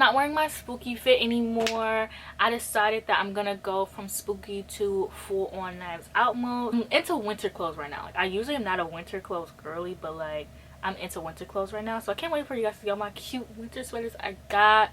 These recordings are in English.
not wearing my spooky fit anymore. I decided that I'm gonna go from spooky to full-on Knives Out mode. I'm into winter clothes right now. Like, I usually am not a winter clothes girly, but like I'm into winter clothes right now, so I can't wait for you guys to see all my cute winter sweaters I got.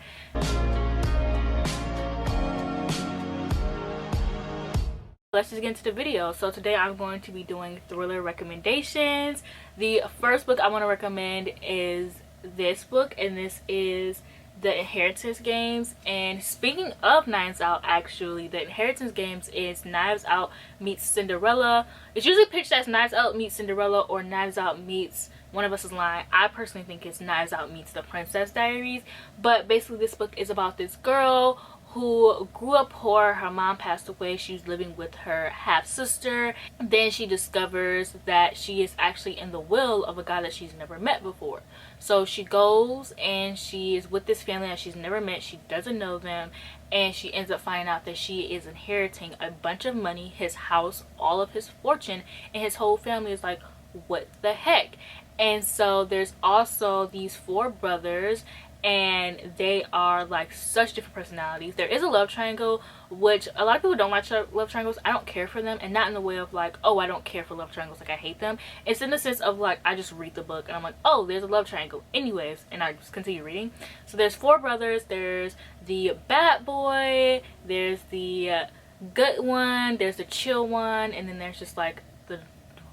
Let's just get into the video. So today I'm going to be doing thriller recommendations. The first book I want to recommend is this book, and this is The Inheritance Games. And speaking of Knives Out, actually, The Inheritance Games is Knives Out meets Cinderella. It's usually pitched as Knives Out meets Cinderella or Knives Out meets One of Us Is Lying. I personally think it's Knives Out meets The Princess Diaries. But basically this book is about this girl who grew up poor. Her mom passed away. She was living with her half-sister. Then she discovers that she is actually in the will of a guy that she's never met before. So she goes and she is with this family that she's never met. She doesn't know them, and she ends up finding out that she is inheriting a bunch of money, his house, all of his fortune, and his whole family is like, what the heck? And so there's also these 4 brothers, and they are like such different personalities. There is a love triangle, which a lot of people don't like love triangles. I don't care for them, and not in the way of like, oh, I don't care for love triangles, like I hate them. It's in the sense of like, I just read the book and I'm like, oh, there's a love triangle anyways, and I just continue reading. So there's 4 brothers. There's the bad boy, there's the good one, there's the chill one, and then there's just like the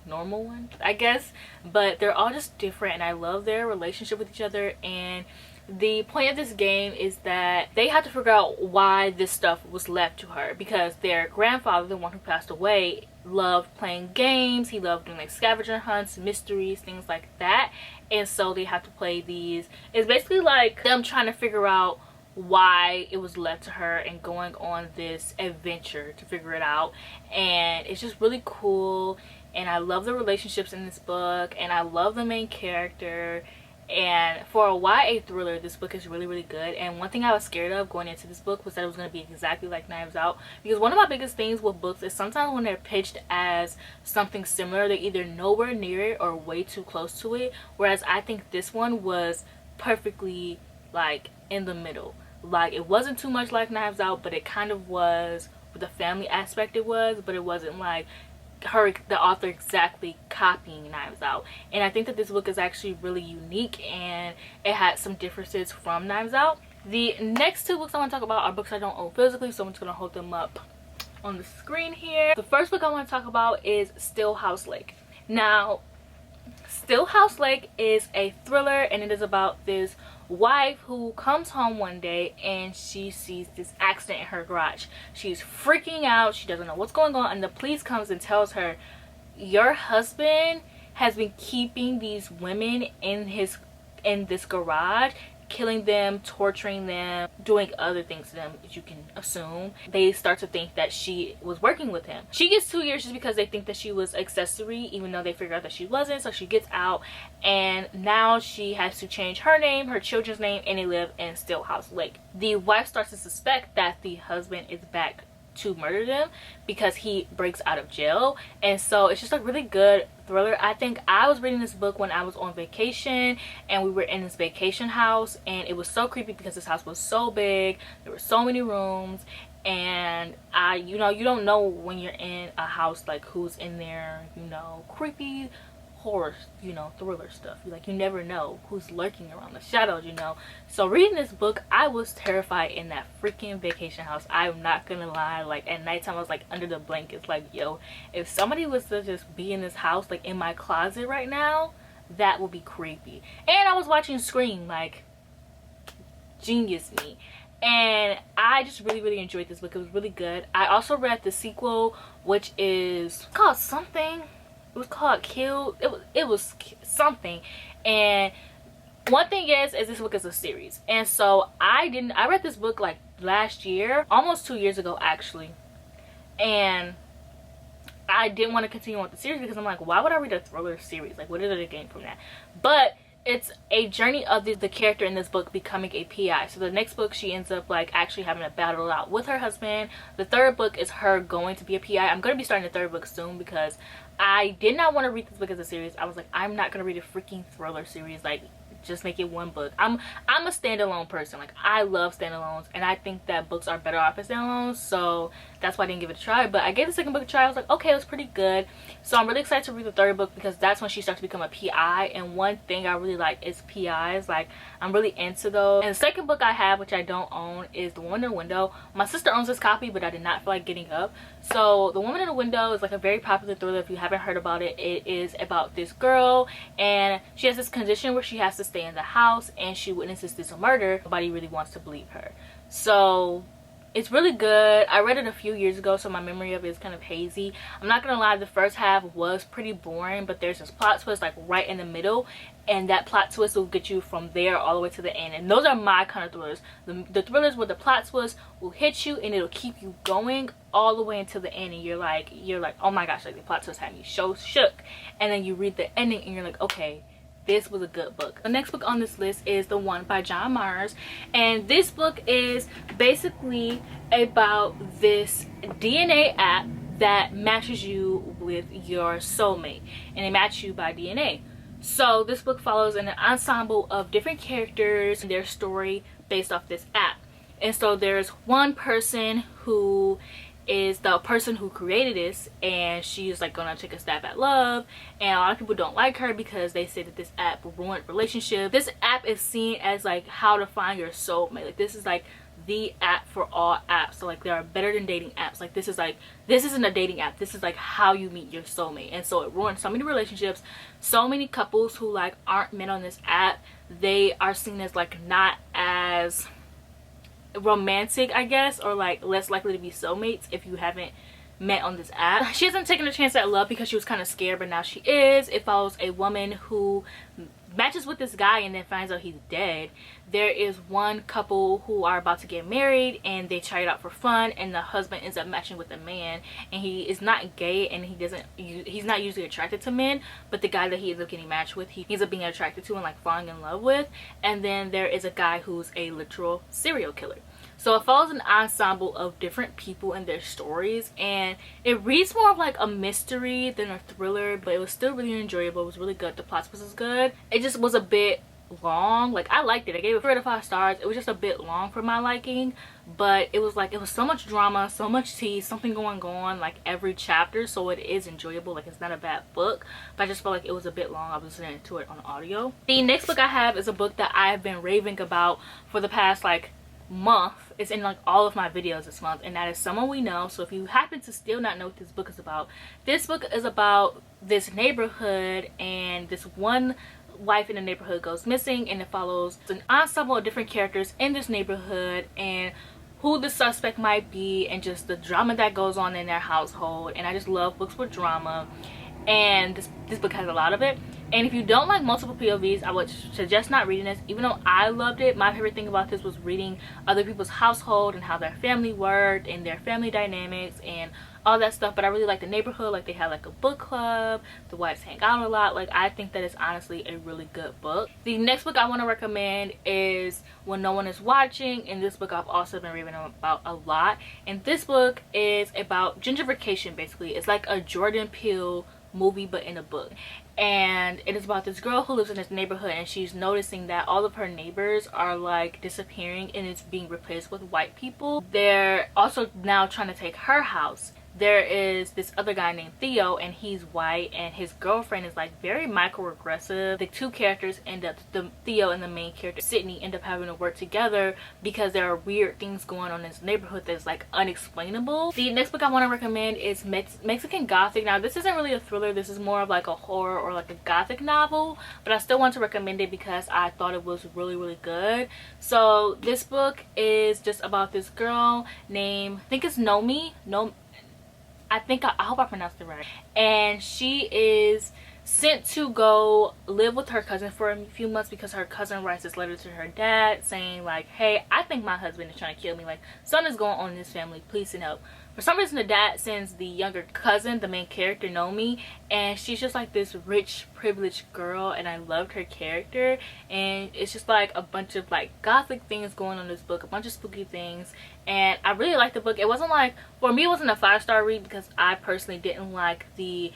normal one, I guess. But they're all just different, and I love their relationship with each other. And the point of this game is that they have to figure out why this stuff was left to her, because their grandfather, the one who passed away, loved playing games. He loved doing like scavenger hunts, mysteries, things like that. And so they have to play these. It's basically like them trying to figure out why it was left to her and going on this adventure to figure it out. And it's just really cool, and I love the relationships in this book, and I love the main character. And for a YA thriller, this book is really, really good. And one thing I was scared of going into this book was that it was going to be exactly like Knives Out, because one of my biggest things with books is sometimes when they're pitched as something similar, they're either nowhere near it or way too close to it. Whereas I think this one was perfectly like in the middle. Like, it wasn't too much like Knives Out, but it kind of was with the family aspect. It was, but it wasn't like the author exactly copying Knives Out. And I think that this book is actually really unique, and it had some differences from Knives Out. The next 2 books I want to talk about are books I don't own physically, so I'm just going to hold them up on the screen here. The first book I want to talk about is Still House Lake. Now, Still House Lake is a thriller, and it is about this wife who comes home one day and she sees this accident in her garage. She's freaking out. She doesn't know what's going on, and the police comes and tells her, your husband has been keeping these women in this garage, killing them, torturing them, doing other things to them, as you can assume. They start to think that she was working with him. She gets 2 years just because they think that she was accessory, even though they figure out that she wasn't. So she gets out, and now she has to change her name, her children's name, and they live in Still House Lake. The wife starts to suspect that the husband is back to murder them because he breaks out of jail. And so it's just a really good thriller. I think I was reading this book when I was on vacation, and we were in this vacation house, and it was so creepy because this house was so big. There were so many rooms, and you don't know when you're in a house like who's in there, creepy horror, thriller stuff. You never know who's lurking around the shadows, So reading this book, I was terrified in that freaking vacation house. I'm not gonna lie. Like, at nighttime I was like under the blankets, like, yo, if somebody was to just be in this house, like in my closet right now, that would be creepy. And I was watching Scream, like, genius me. And I just really, really enjoyed this book. It was really good. I also read the sequel, which is called something. It was called Killed. It was something. And one thing is this book is a series, and so I read this book like last year, almost 2 years ago actually, and I didn't want to continue on with the series because I'm like, why would I read a thriller series? Like, what did I gain from that? But it's a journey of the character in this book becoming a PI. So the next book, she ends up like actually having to battle it out with her husband. The third book is her going to be a PI. I'm going to be starting the third book soon because I did not want to read this book as a series. I was like, I'm not going to read a freaking thriller series. Like, just make it one book. I'm a standalone person. Like, I love standalones, and I think that books are better off as standalones, so that's why I didn't give it a try. But I gave the second book a try. I was like, okay, it was pretty good. So I'm really excited to read the third book, because that's when she starts to become a PI, and one thing I really like is PIs. Like, I'm really into those. And the second book I have, which I don't own, is The Woman in the Window. My sister owns this copy, but I did not feel like getting up. So The Woman in the Window is like a very popular thriller. If you haven't heard about it, it is about this girl, and she has this condition where she has to stay in the house, and she witnesses this murder. Nobody really wants to believe her. So it's really good. I read it a few years ago, so my memory of it is kind of hazy. I'm not gonna lie, the first half was pretty boring, but there's this plot twist like right in the middle, and that plot twist will get you from there all the way to the end. And those are my kind of thrillers. The thrillers where the plot twist will hit you and it'll keep you going all the way until the end, and you're like, oh my gosh, like the plot twist had me so shook. And then you read the ending and you're like, okay, this was a good book. The next book on this list is The One by John Myers, and this book is basically about this DNA app that matches you with your soulmate, and they match you by DNA. So this book follows an ensemble of different characters and their story based off this app. And so there's one person who is the person who created this, and she's like gonna take a stab at love, and a lot of people don't like her because they say that this app will ruin relationships. This app is seen as like how to find your soulmate. Like, this is like the app for all apps. So like, there are better than dating apps. Like, this isn't a dating app. This is like how you meet your soulmate. And so it ruins so many relationships. So many couples who like aren't met on this app, they are seen as like not as romantic, I guess, or like less likely to be soulmates if you haven't met on this app. She hasn't taken a chance at love because she was kind of scared, but now she is. It follows a woman who matches with this guy and then finds out he's dead. There is one couple who are about to get married, and they try it out for fun, and the husband ends up matching with a man, and he is not gay, and he's not usually attracted to men, but the guy that he ends up getting matched with, he ends up being attracted to and like falling in love with. And then there is a guy who's a literal serial killer. So it follows an ensemble of different people and their stories, and it reads more of like a mystery than a thriller, but it was still really enjoyable. It was really good. The plot twist was good. It just was a bit long. Like, I liked it. I gave it 3 out of 5 stars. It was just a bit long for my liking, but it was so much drama, so much tea, something going on like every chapter, so it is enjoyable. Like, it's not a bad book, but I just felt like it was a bit long. I was listening to it on audio. The next book I have is a book that I've been raving about for the past like month. It's in like all of my videos this month, and that is Someone We Know. So if you happen to still not know what this book is about, this book is about this neighborhood, and this one wife in the neighborhood goes missing, and it follows an ensemble of different characters in this neighborhood and who the suspect might be, and just the drama that goes on in their household. And I just love books with drama, and this book has a lot of it. And if you don't like multiple POVs, I would suggest not reading this. Even though I loved it, my favorite thing about this was reading other people's household and how their family worked and their family dynamics and all that stuff. But I really like the neighborhood. Like, they have like a book club, the wives hang out a lot. Like, I think that it's honestly a really good book. The next book I want to recommend is When No One Is Watching, and this book I've also been reading about a lot. And this book is about gentrification. Basically, it's like a Jordan Peele movie but in a book, and it is about this girl who lives in this neighborhood, and she's noticing that all of her neighbors are like disappearing and it's being replaced with white people. They're also now trying to take her house. There is this other guy named Theo, and he's white, and his girlfriend is like very microaggressive. The two characters end up, the Theo and the main character Sydney, end up having to work together because there are weird things going on in this neighborhood that's like unexplainable. The next book I want to recommend is Mexican Gothic. Now, this isn't really a thriller. This is more of like a horror or like a gothic novel, but I still want to recommend it because I thought it was really, really good. So this book is just about this girl named, I think it's Nomi. I hope I pronounced it right. And she is sent to go live with her cousin for a few months because her cousin writes this letter to her dad saying like, hey, I think my husband is trying to kill me. Like, something is going on in this family. Please send help. For some reason, the dad sends the younger cousin, the main character, Nomi, and she's just like this rich, privileged girl, and I loved her character. And it's just like a bunch of like gothic things going on in this book, a bunch of spooky things, and I really liked the book. It wasn't like, for me, it wasn't a 5-star read because I personally didn't like the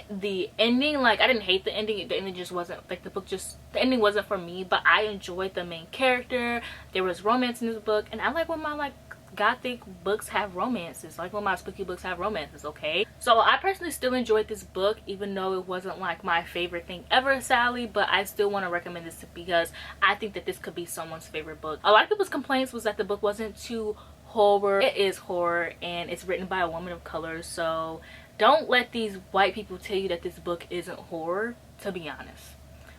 the ending, like, I didn't hate the ending. The ending just wasn't, like, the ending wasn't for me, but I enjoyed the main character. There was romance in this book, and I like when my, like, gothic books have romances, like when my spooky books have romances, okay? So I personally still enjoyed this book, even though it wasn't like my favorite thing ever, sadly, but I still want to recommend this because I think that this could be someone's favorite book. A lot of people's complaints was that the book wasn't too horror. It is horror, and it's written by a woman of color, so don't let these white people tell you that this book isn't horror, to be honest,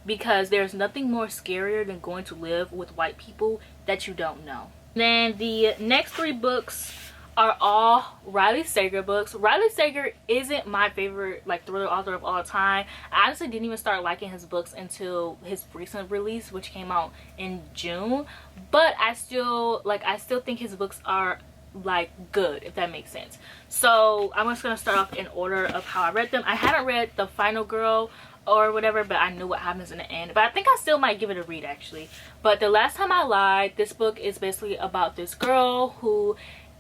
because there's nothing more scarier than going to live with white people that you don't know. Then the next 3 books are all Riley Sager books. Riley Sager isn't my favorite, like, thriller author of all time. I honestly didn't even start liking his books until his recent release, which came out in June. But I still think his books are, like, good, if that makes sense. So I'm just gonna start off in order of how I read them. I haven't read The Final Girl or whatever, but I knew what happens in the end. But I think I still might give it a read, actually. But The Last Time I Lied, this book is basically about this girl who,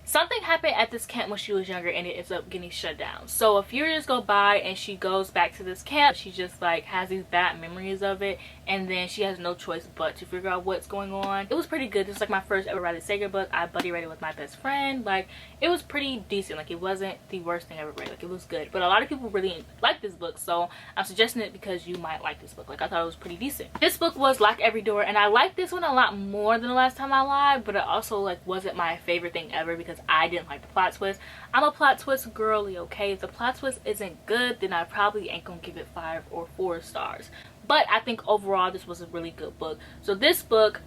something happened at this camp when she was younger, and it ends up getting shut down. So a few years go by, and she goes back to this camp. She just, like, has these bad memories of it, and then she has no choice but to figure out what's going on. It was pretty good. This is, like, my first ever Riley Sager book. I buddy read it with my best friend. Like, it was pretty decent. Like, it wasn't the worst thing I ever read. Like, it was good. But a lot of people really like this book, so I'm suggesting it because you might like this book. Like, I thought it was pretty decent. This book was Lock Every Door, and I liked this one a lot more than The Last Time I Lied, but it also, like, wasn't my favorite thing ever because I didn't like the plot twist. I'm a plot twist girly, okay? If the plot twist isn't good, then I probably ain't gonna give it 5 or 4 stars. But I think overall this was a really good book. So this book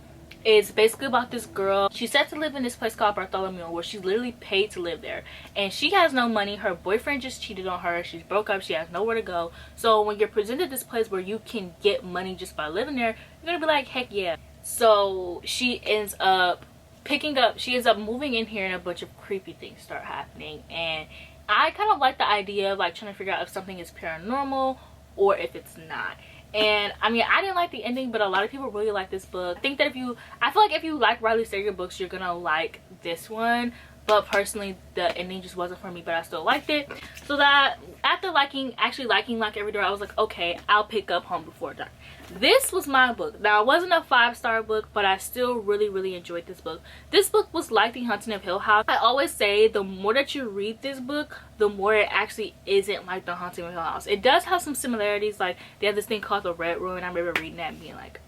is basically about this girl. She's set to live in this place called Bartholomew, where she's literally paid to live there, and she has no money. Her boyfriend just cheated on her. She's broke up. She has nowhere to go. So when you're presented this place where you can get money just by living there, you're gonna be like, heck yeah. So she ends up moving in here, and a bunch of creepy things start happening. And I kind of like the idea of, like, trying to figure out if something is paranormal or if it's not. And I mean, I didn't like the ending, but a lot of people really like this book. I think that I feel like if you like Riley Sager books, you're gonna like this one. But personally, the ending just wasn't for me, but I still liked it. So that after actually liking Lock Every Door, I was like, okay, I'll pick up Home Before Dark. This was my book. Now, it wasn't a 5-star book, but I still really enjoyed this book. This book was like The Haunting of Hill House. I always say the more that you read this book, the more it actually isn't like The Haunting of Hill House. It does have some similarities. Like, they have this thing called The Red Room, and I remember reading that and being like,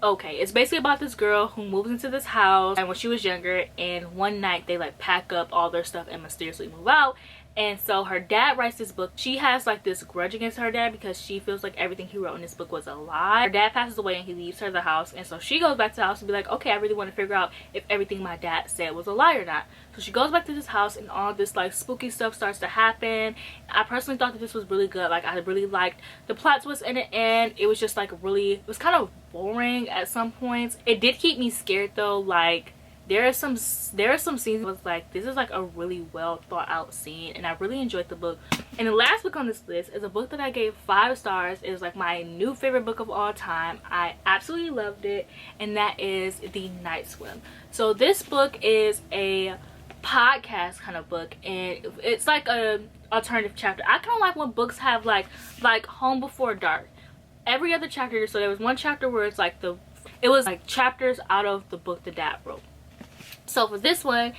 okay. It's basically about this girl who moves into this house, and when she was younger, and one night they, like, pack up all their stuff and mysteriously move out. And so her dad writes this book. She has, like, this grudge against her dad because she feels like everything he wrote in this book was a lie. Her dad passes away and he leaves her the house, and so she goes back to the house and be like, okay, I really want to figure out if everything my dad said was a lie or not. So she goes back to this house, and all this, like, spooky stuff starts to happen. I personally thought that this was really good. Like, I really liked the plot twist in the end. It was just, like, it was kind of boring at some points. It did keep me scared though. Like, there are some scenes was like, this is like a really well thought out scene, and I really enjoyed the book. And the last book on this list is a book that I gave 5 stars. It is like my new favorite book of all time. I absolutely loved it, and that is The Night Swim. So this book is a podcast kind of book, and it's like a alternative chapter. I kind of like when books have like Home Before Dark. Every other chapter, so there was one chapter where it's like it was like chapters out of the book the dad wrote. So for this one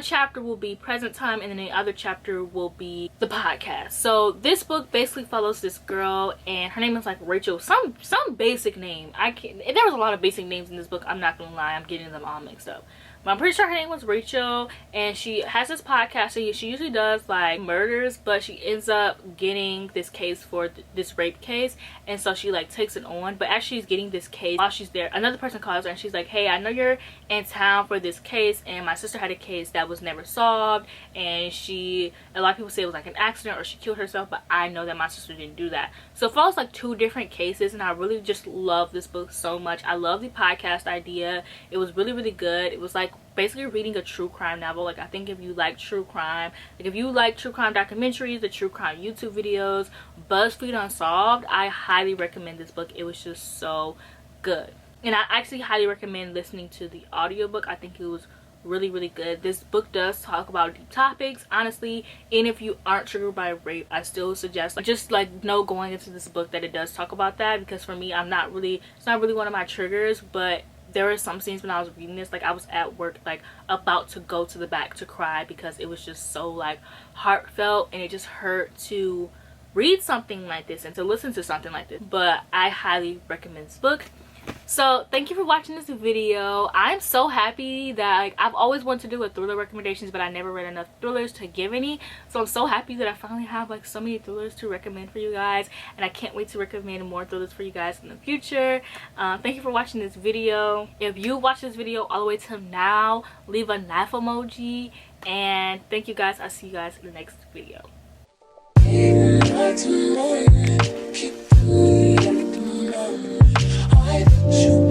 chapter will be present time, and then the other chapter will be the podcast. So this book basically follows this girl, and her name is like Rachel, some basic name. There was a lot of basic names in this book. I'm not gonna lie, I'm getting them all mixed up. But I'm pretty sure her name was Rachel, and she has this podcast. So she usually does like murders, but she ends up getting this case for this rape case, and so she like takes it on. But as she's getting this case, while she's there, another person calls her and she's like, hey, I know you're in town for this case, and my sister had a case that was never solved, and a lot of people say it was like an accident or she killed herself, but I know that my sister didn't do that. So it follows like 2 different cases, and I really just love this book so much. I love the podcast idea. It was really good. It was like basically reading a true crime novel. Like, I think if you like true crime, like if you like true crime documentaries, the true crime YouTube videos, BuzzFeed Unsolved, I highly recommend this book. It was just so good. And I actually highly recommend listening to the audiobook. I think it was really, really good. This book does talk about deep topics, honestly, and if you aren't triggered by rape, I still suggest just like know going into this book that it does talk about that, because for me, it's not really one of my triggers. But there were some scenes when I was reading this, like I was at work, like about to go to the back to cry, because it was just so like heartfelt, and it just hurt to read something like this and to listen to something like this. But I highly recommend this book. So thank you for watching this video. I'm so happy that, like, I've always wanted to do a thriller recommendations, but I never read enough thrillers to give any. So I'm so happy that I finally have like so many thrillers to recommend for you guys, and I can't wait to recommend more thrillers for you guys in the future. Thank you for watching this video. If you watched this video all the way to now, leave a laugh emoji, and thank you guys. I'll see you guys in the next video. I